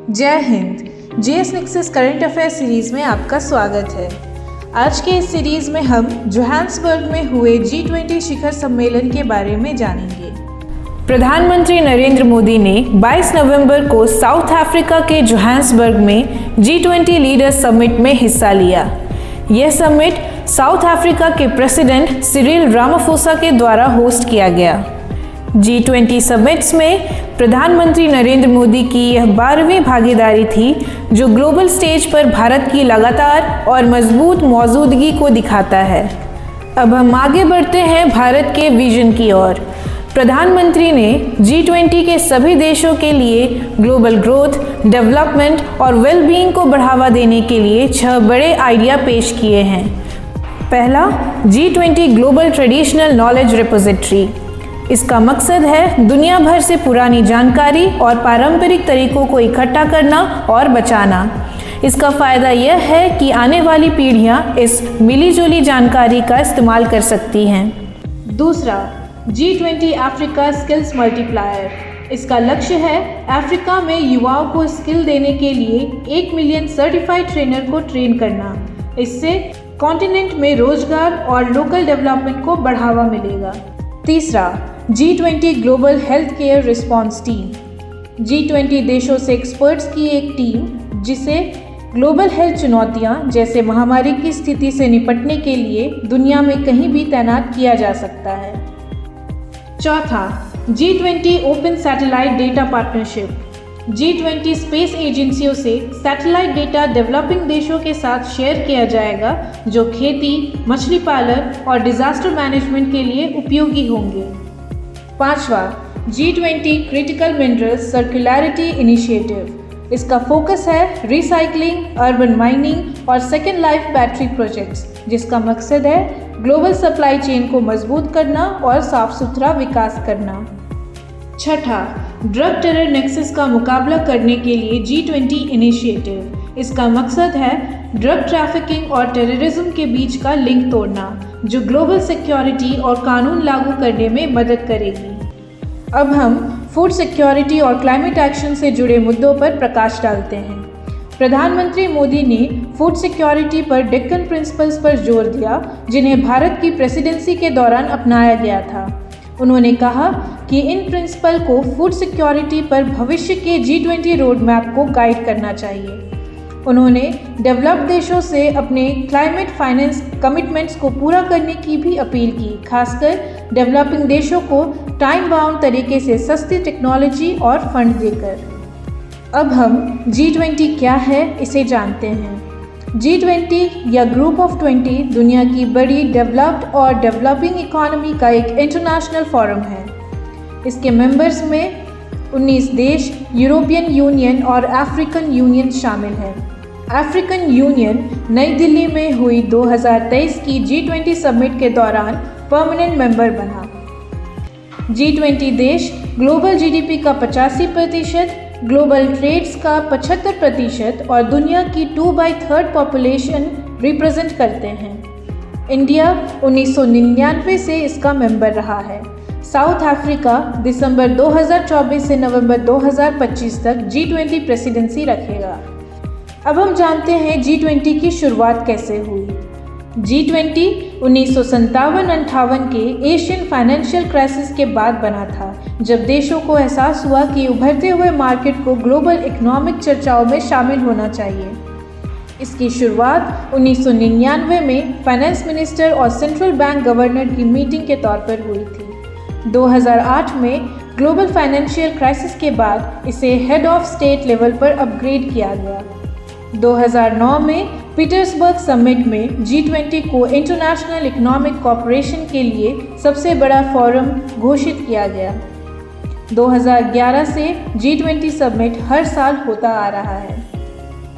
जय Hind. GS nexus current affair series में आपका स्वागत है। आज के इस सीरीज में हम जोहान्सबर्ग में हुए G20 शिखर सम्मेलन के बारे में जानेंगे। प्रधानमंत्री नरेंद्र मोदी ने 22 नवंबर को साउथ अफ्रीका के जोहान्सबर्ग में G20 लीडर्स समिट में हिस्सा लिया। यह समिट साउथ अफ्रीका के प्रेसिडेंट सिरिल रामाफोसा के द्वारा होस्ट किया गया। G20 समिट्स में प्रधानमंत्री नरेंद्र मोदी की यह 12वीं भागीदारी थी, जो ग्लोबल स्टेज पर भारत की लगातार और मजबूत मौजूदगी को दिखाता है। अब हम आगे बढ़ते हैं भारत के विजन की ओर। प्रधानमंत्री ने G20 के सभी देशों के लिए ग्लोबल ग्रोथ, डेवलपमेंट और वेलबीइंग को बढ़ावा देने के लिए 6 बड़े आइडिया पेश किए हैं। पहला, G20 global traditional knowledge repository. इसका मकसद है दुनिया भर से पुरानी जानकारी और पारंपरिक तरीकों को इकट्ठा करना और बचाना। इसका फ़ायदा यह है कि आने वाली पीढ़ियां इस मिलीजुली जानकारी का इस्तेमाल कर सकती हैं। दूसरा, G20 अफ्रीका स्किल्स मल्टीप्लायर। इसका लक्ष्य है अफ्रीका में युवाओं को स्किल देने के लिए 1 मिलियन सर्टिफाइड ट्रेनर को ट्रेन करना। इससे कॉन्टिनेंट में रोजगार और लोकल डेवलपमेंट को बढ़ावा मिलेगा। तीसरा, G20 global health care response team. G20 देशों से एक्सपर्ट्स की एक टीम, जिसे ग्लोबल हेल्थ चुनौतियां जैसे महामारी की स्थिति से निपटने के लिए दुनिया में कहीं भी तैनात किया जा सकता है। चौथा, G20 open satellite data partnership. G20 space एजेंसियों से सैटेलाइट डेटा डेवलपिंग देशों के साथ शेयर किया जाएगा, जो खेती, मछली पालन और डिजास्टर मैनेजमेंट के लिए उपयोगी होंगे। पांचवा, G20 क्रिटिकल मिनरल्स सर्कुलैरिटी इनिशिएटिव। इसका फोकस है रिसाइकलिंग, अर्बन माइनिंग और सेकेंड लाइफ बैटरी प्रोजेक्ट्स, जिसका मकसद है ग्लोबल सप्लाई चेन को मजबूत करना और साफ सुथरा विकास करना। छठा, ड्रग टेरर नेक्सस का मुकाबला करने के लिए G20 इनिशिएटिव। इसका मकसद है ड्रग ट्रैफिकिंग और टेररिज्म के बीच का लिंक तोड़ना, जो ग्लोबल सिक्योरिटी और कानून लागू करने में मदद करेगी। अब हम फूड सिक्योरिटी और क्लाइमेट एक्शन से जुड़े मुद्दों पर प्रकाश डालते हैं। प्रधानमंत्री मोदी ने फूड सिक्योरिटी पर डेक्कन प्रिंसिपल्स पर जोर दिया, जिन्हें भारत की प्रेसिडेंसी के दौरान अपनाया गया था। उन्होंने कहा कि इन प्रिंसिपल को फूड सिक्योरिटी पर भविष्य के G20 रोड मैप को गाइड करना चाहिए। उन्होंने डेवलप्ड देशों से अपने क्लाइमेट फाइनेंस कमिटमेंट्स को पूरा करने की भी अपील की, खासकर डेवलपिंग देशों को टाइम बाउंड तरीके से सस्ती टेक्नोलॉजी और फंड देकर। अब हम G20 क्या है इसे जानते हैं। G20 या ग्रुप ऑफ 20 दुनिया की बड़ी डेवलप्ड और डेवलपिंग इकोनॉमी का एक इंटरनेशनल फोरम है। इसके मेंबर्स में 19 देश, यूरोपियन यूनियन और अफ्रीकन यूनियन शामिल हैं। अफ्रीकन यूनियन नई दिल्ली में हुई 2023 की G20 समिट के दौरान परमानेंट मेंबर बना। G20 देश ग्लोबल GDP का 85%, ग्लोबल ट्रेड्स का 75% और दुनिया की 2/3 पॉपुलेशन रिप्रेजेंट करते हैं। इंडिया 1999 से इसका मेंबर रहा है। साउथ अफ्रीका दिसंबर 2024 से नवंबर 2025 तक G20 प्रेसिडेंसी रखेगा। अब हम जानते हैं G20 की शुरुआत कैसे हुई। G20 1957-58 के एशियन फाइनेंशियल क्राइसिस के बाद बना था, जब देशों को एहसास हुआ कि उभरते हुए मार्केट को ग्लोबल इकोनॉमिक चर्चाओं में शामिल होना चाहिए। इसकी शुरुआत 1999 में फाइनेंस मिनिस्टर और सेंट्रल बैंक गवर्नर की मीटिंग के तौर पर हुई थी। 2008 में ग्लोबल फाइनेंशियल क्राइसिस के बाद इसे हेड ऑफ स्टेट लेवल पर अपग्रेड किया गया। 2009 में पीटर्सबर्ग समिट में G20 को इंटरनेशनल इकोनॉमिक कोऑपरेशन के लिए सबसे बड़ा फोरम घोषित किया गया। 2011 से G20 समिट हर साल होता आ रहा है।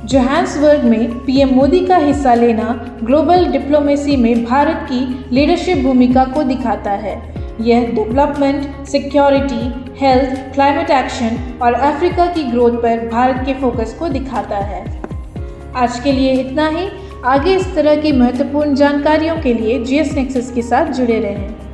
जोहान्सबर्ग में पीएम मोदी का हिस्सा लेना ग्लोबल डिप्लोमेसी में भारत की लीडरशिप भूमिका को दिखाता है। यह development, security, health, climate action और अफ्रीका की ग्रोथ पर भारत के फोकस को दिखाता है। आज के लिए इतना ही। आगे इस तरह की महत्वपूर्ण जानकारियों के लिए जीएस नेक्सस के साथ जुड़े रहें।